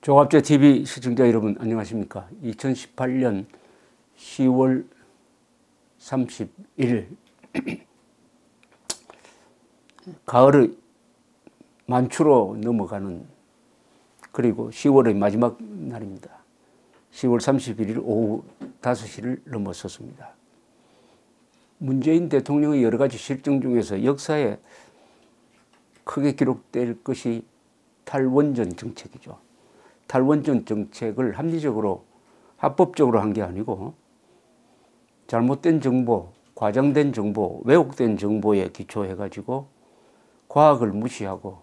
종합제 TV 시청자 여러분 안녕하십니까? 2018년 10월 31일 가을의 만추로 넘어가는 그리고 10월의 마지막 날입니다. 10월 31일 오후 5시를 넘어섰습니다. 문재인 대통령의 여러 가지 실정 중에서 역사에 크게 기록될 것이 탈원전 정책이죠. 탈원전 정책을 합리적으로 합법적으로 한 게 아니고 잘못된 정보, 과장된 정보, 왜곡된 정보에 기초해가지고 과학을 무시하고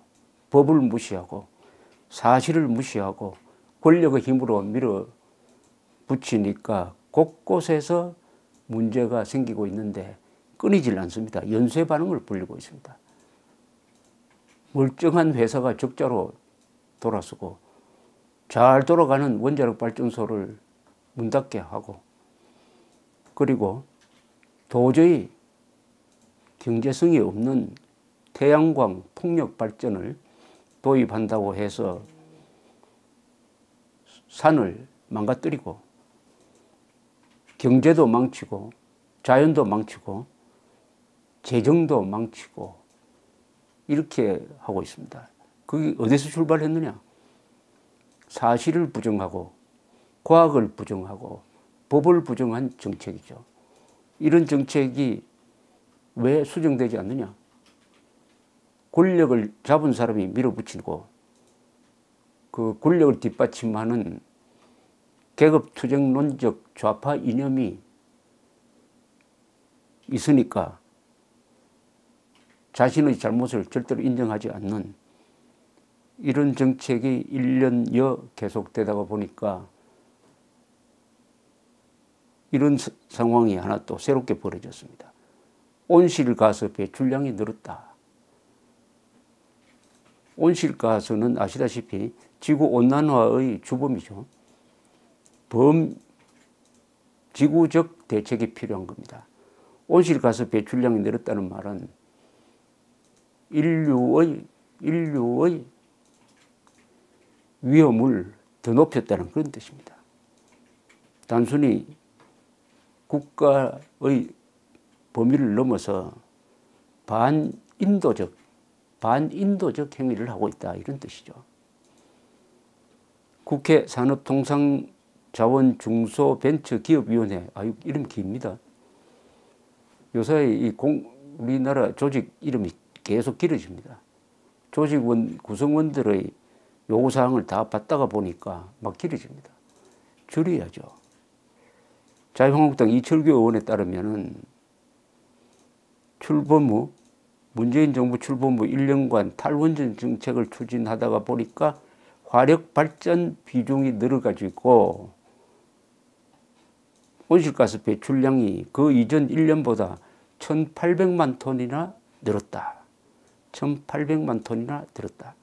법을 무시하고 사실을 무시하고 권력의 힘으로 밀어붙이니까 곳곳에서 문제가 생기고 있는데 끊이질 않습니다. 연쇄 반응을 벌이고 있습니다. 멀쩡한 회사가 적자로 돌아서고 잘 돌아가는 원자력 발전소를 문 닫게 하고 그리고 도저히 경제성이 없는 태양광 풍력 발전을 도입한다고 해서 산을 망가뜨리고 경제도 망치고 자연도 망치고 재정도 망치고 이렇게 하고 있습니다. 그게 어디서 출발했느냐? 사실을 부정하고 과학을 부정하고 법을 부정한 정책이죠. 이런 정책이 왜 수정되지 않느냐? 권력을 잡은 사람이 밀어붙이고 그 권력을 뒷받침하는 계급투쟁론적 좌파 이념이 있으니까 자신의 잘못을 절대로 인정하지 않는 이런 정책이 1년여 계속되다가 보니까 이런 상황이 하나 또 새롭게 벌어졌습니다. 온실가스 배출량이 늘었다. 온실가스는 아시다시피 지구온난화의 주범이죠. 지구적 대책이 필요한 겁니다. 온실가스 배출량이 늘었다는 말은 인류의 위험을 더 높였다는 그런 뜻입니다. 단순히 국가의 범위를 넘어서 반인도적 행위를 하고 있다 이런 뜻이죠. 국회 산업통상자원중소벤처기업위원회 이름 깁니다. 요새 우리나라 조직 이름이 계속 길어집니다. 조직원 구성원들의 요구사항을 다 받다가 보니까 막 길어집니다. 줄여야죠. 자유한국당 이철규 의원에 따르면은 문재인 정부 출범 후 1년간 탈원전 정책을 추진하다가 보니까 화력 발전 비중이 늘어가지고 온실가스 배출량이 그 이전 1년보다 1,800만 톤이나 늘었다. 1,800만 톤이나 늘었다.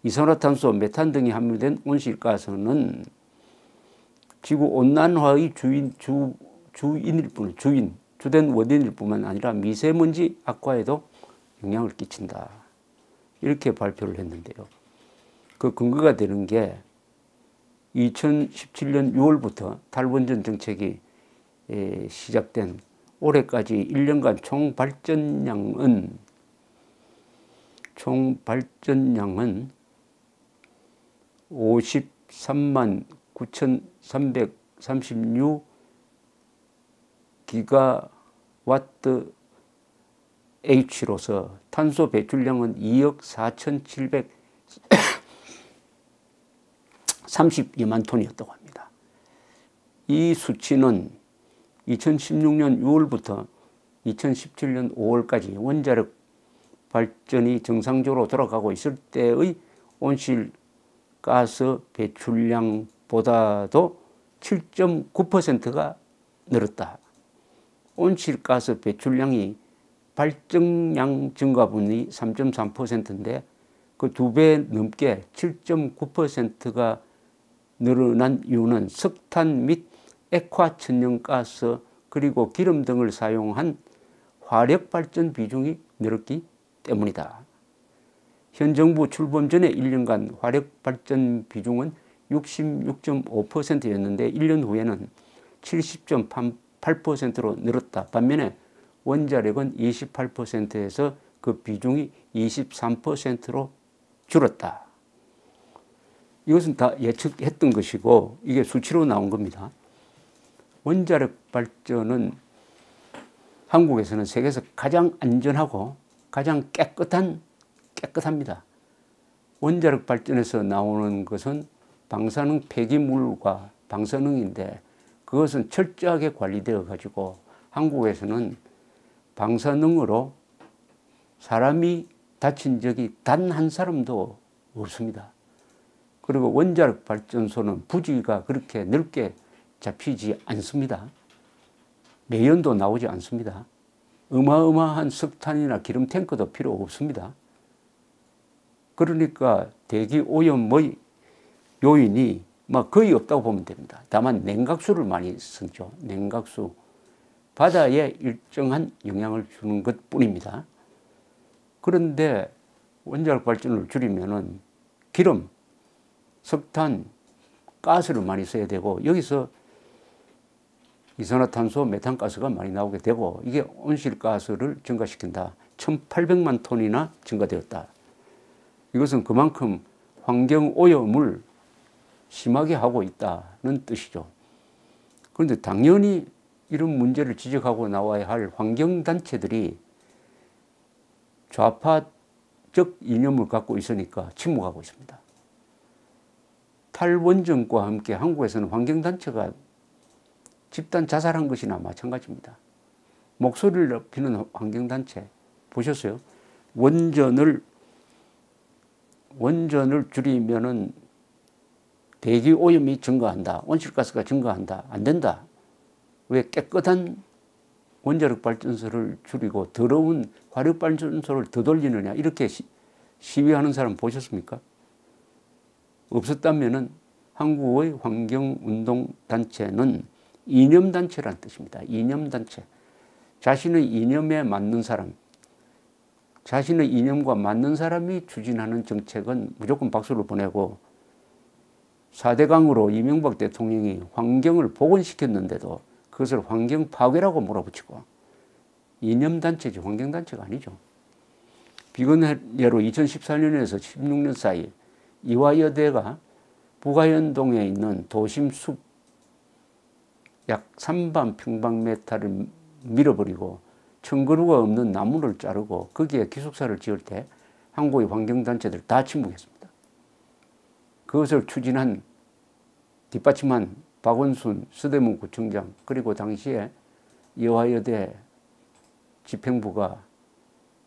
이산화탄소, 메탄 등이 함유된 온실가스는 지구온난화의 주된 원인일 뿐만 아니라 미세먼지 악화에도 영향을 끼친다. 이렇게 발표를 했는데요. 그 근거가 되는 게 2017년 6월부터 탈원전 정책이 시작된 올해까지 1년간 총 발전량은 53만 9,336 기가와트 H로서 탄소 배출량은 2억 4,732만 톤이었다고 합니다. 이 수치는 2016년 6월부터 2017년 5월까지 원자력 발전이 정상적으로 돌아가고 있을 때의 온실가스 배출량보다도 7.9%가 늘었다. 온실가스 배출량이 발전량 증가분이 3.3%인데 그 2배 넘게 7.9%가 늘어난 이유는 석탄 및 액화천연가스 그리고 기름 등을 사용한 화력발전 비중이 늘었기 때문이다. 현 정부 출범 전에 1년간 화력발전 비중은 66.5%였는데 1년 후에는 70.8%로 늘었다. 반면에 원자력은 28%에서 그 비중이 23%로 줄었다. 이것은 다 예측했던 것이고 이게 수치로 나온 겁니다. 원자력 발전은 한국에서는 세계에서 가장 안전하고 가장 깨끗합니다. 원자력 발전에서 나오는 것은 방사능 폐기물과 방사능인데 그것은 철저하게 관리되어 가지고 한국에서는 방사능으로 사람이 다친 적이 단 한 사람도 없습니다. 그리고 원자력 발전소는 부지가 그렇게 넓게 잡히지 않습니다. 매연도 나오지 않습니다. 어마어마한 석탄이나 기름 탱크도 필요 없습니다. 그러니까 대기 오염의 요인이 거의 없다고 보면 됩니다. 다만 냉각수를 많이 쓰죠. 냉각수. 바다에 일정한 영향을 주는 것 뿐입니다. 그런데 원자력 발전을 줄이면은 기름, 석탄, 가스를 많이 써야 되고 여기서 이산화탄소, 메탄가스가 많이 나오게 되고 이게 온실가스를 증가시킨다. 1,800만 톤이나 증가되었다. 이것은 그만큼 환경오염을 심하게 하고 있다는 뜻이죠. 그런데 당연히 이런 문제를 지적하고 나와야 할 환경단체들이 좌파적 이념을 갖고 있으니까 침묵하고 있습니다. 탈원전과 함께 한국에서는 환경단체가 집단 자살한 것이나 마찬가지입니다. 목소리를 높이는 환경단체 보셨어요? 원전을 줄이면은 대기 오염이 증가한다. 온실가스가 증가한다. 안 된다. 왜 깨끗한 원자력 발전소를 줄이고 더러운 화력 발전소를 더 돌리느냐 이렇게 시위하는 사람 보셨습니까? 없었다면은 한국의 환경운동단체는 이념단체란 뜻입니다. 이념단체. 자신의 이념에 맞는 사람, 자신의 이념과 맞는 사람이 추진하는 정책은 무조건 박수를 보내고 4대강으로 이명박 대통령이 환경을 복원시켰는데도 그것을 환경 파괴라고 몰아붙이고 이념단체지 환경단체가 아니죠. 비건 예로 2014년에서 16년 사이 이화여대가 북아현동에 있는 도심 숲 약 3만 평방미터를 밀어버리고 청그루가 없는 나무를 자르고 거기에 기숙사를 지을 때 한국의 환경단체들 다 침묵했습니다. 그것을 추진한 뒷받침한 박원순 서대문 구청장 그리고 당시에 이화여대 집행부가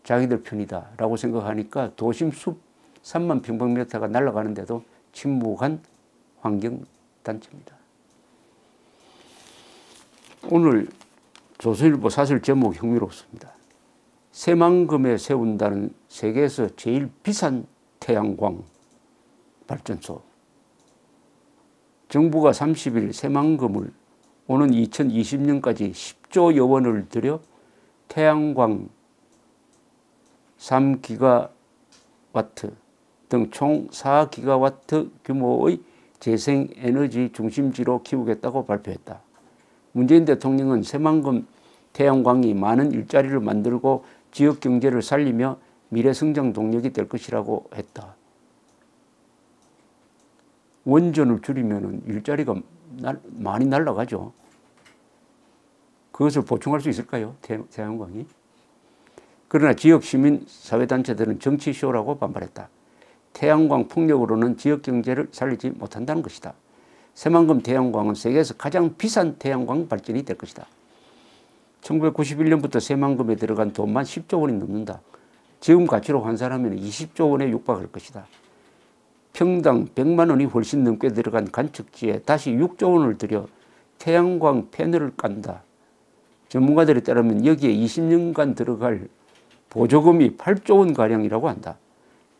자기들 편이다라고 생각하니까 도심 숲 3만 평방미터가 날아가는데도 침묵한 환경단체입니다. 오늘 조선일보 사설 제목 흥미롭습니다. 새만금에 세운다는 세계에서 제일 비싼 태양광 발전소. 정부가 30일 새만금을 오는 2020년까지 10조여 원을 들여 태양광 3기가와트 등 총 4기가와트 규모의 재생에너지 중심지로 키우겠다고 발표했다. 문재인 대통령은 새만금 태양광이 많은 일자리를 만들고 지역 경제를 살리며 미래 성장 동력이 될 것이라고 했다. 원전을 줄이면 일자리가 많이 날아가죠. 그것을 보충할 수 있을까요? 태양광이? 그러나 지역 시민 사회단체들은 정치쇼라고 반발했다. 태양광 풍력으로는 지역 경제를 살리지 못한다는 것이다. 새만금 태양광은 세계에서 가장 비싼 태양광 발전이 될 것이다. 1991년부터 새만금에 들어간 돈만 10조 원이 넘는다. 지금 가치로 환산하면 20조 원에 육박할 것이다. 평당 100만 원이 훨씬 넘게 들어간 간척지에 다시 6조 원을 들여 태양광 패널을 깐다. 전문가들에 따르면 여기에 20년간 들어갈 보조금이 8조 원가량이라고 한다.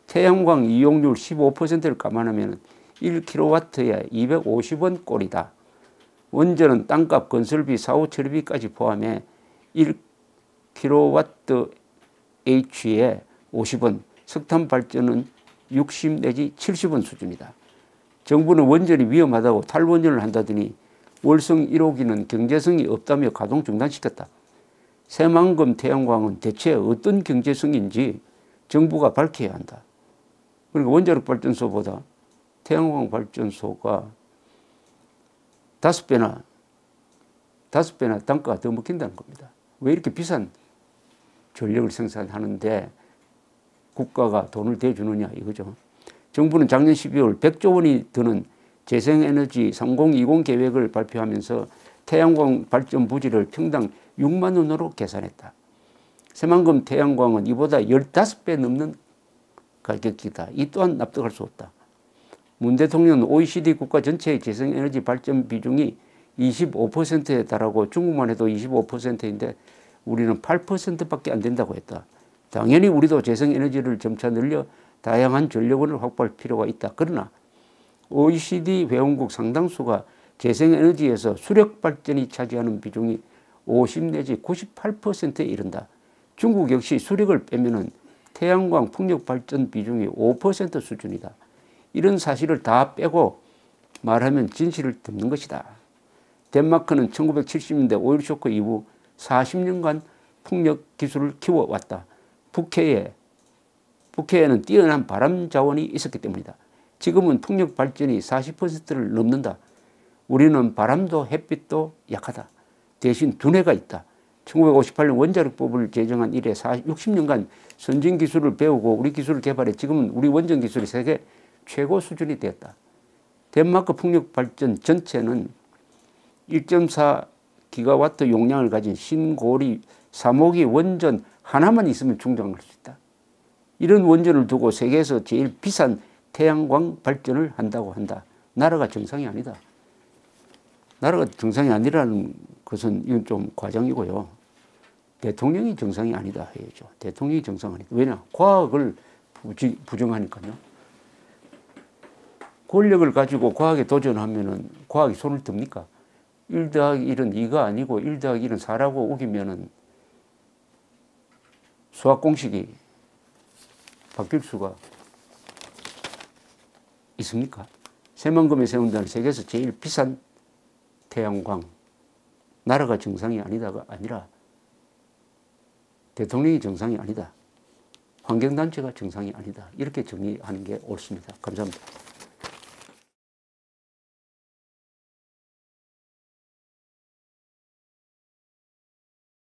태양광 이용률 15%를 감안하면 1kW에 250원 꼴이다. 원전은 땅값, 건설비, 사후 처리비까지 포함해 1kWh에 50원, 석탄 발전은 60 내지 70원 수준이다. 정부는 원전이 위험하다고 탈원전을 한다더니 월성 1호기는 경제성이 없다며 가동 중단시켰다. 새만금 태양광은 대체 어떤 경제성인지 정부가 밝혀야 한다. 그러니까 원자력 발전소보다 태양광 발전소가 5배나 단가가 더 먹힌다는 겁니다. 왜 이렇게 비싼 전력을 생산하는데 국가가 돈을 대주느냐 이거죠. 정부는 작년 12월 100조 원이 드는 재생에너지 3020 계획을 발표하면서 태양광 발전 부지를 평당 6만 원으로 계산했다. 새만금 태양광은 이보다 15배 넘는 가격이다. 이 또한 납득할 수 없다. 문 대통령은 OECD 국가 전체의 재생에너지 발전 비중이 25%에 달하고 중국만 해도 25%인데 우리는 8%밖에 안 된다고 했다. 당연히 우리도 재생에너지를 점차 늘려 다양한 전력원을 확보할 필요가 있다. 그러나 OECD 회원국 상당수가 재생에너지에서 수력발전이 차지하는 비중이 50 내지 98%에 이른다. 중국 역시 수력을 빼면은 태양광 풍력발전 비중이 5% 수준이다. 이런 사실을 다 빼고 말하면 진실을 덮는 것이다. 덴마크는 1970년대 오일 쇼크 이후 40년간 풍력 기술을 키워왔다. 북해에는 뛰어난 바람 자원이 있었기 때문이다. 지금은 풍력 발전이 40%를 넘는다. 우리는 바람도 햇빛도 약하다. 대신 두뇌가 있다. 1958년 원자력법을 제정한 이래 60년간 선진 기술을 배우고 우리 기술을 개발해 지금은 우리 원전 기술이 세계 최고 수준이 되었다. 덴마크 풍력 발전 전체는 1.4 기가와트 용량을 가진 신고리 3호기 원전 하나만 있으면 충당할 수 있다. 이런 원전을 두고 세계에서 제일 비싼 태양광 발전을 한다고 한다. 나라가 정상이 아니다. 나라가 정상이 아니라는 것은 이건 좀 과장이고요. 대통령이 정상이 아니다 해야죠. 대통령이 정상 아니다. 왜냐? 과학을 부정하니까요. 권력을 가지고 과학에 도전하면은 과학이 손을 듭니까? 1 더하기 1은 2가 아니고 1 더하기 1은 4라고 우기면은 수학 공식이 바뀔 수가 있습니까? 새만금에 세운다는 세계에서 제일 비싼 태양광. 나라가 정상이 아니다가 아니라 대통령이 정상이 아니다. 환경단체가 정상이 아니다. 이렇게 정리하는 게 옳습니다. 감사합니다.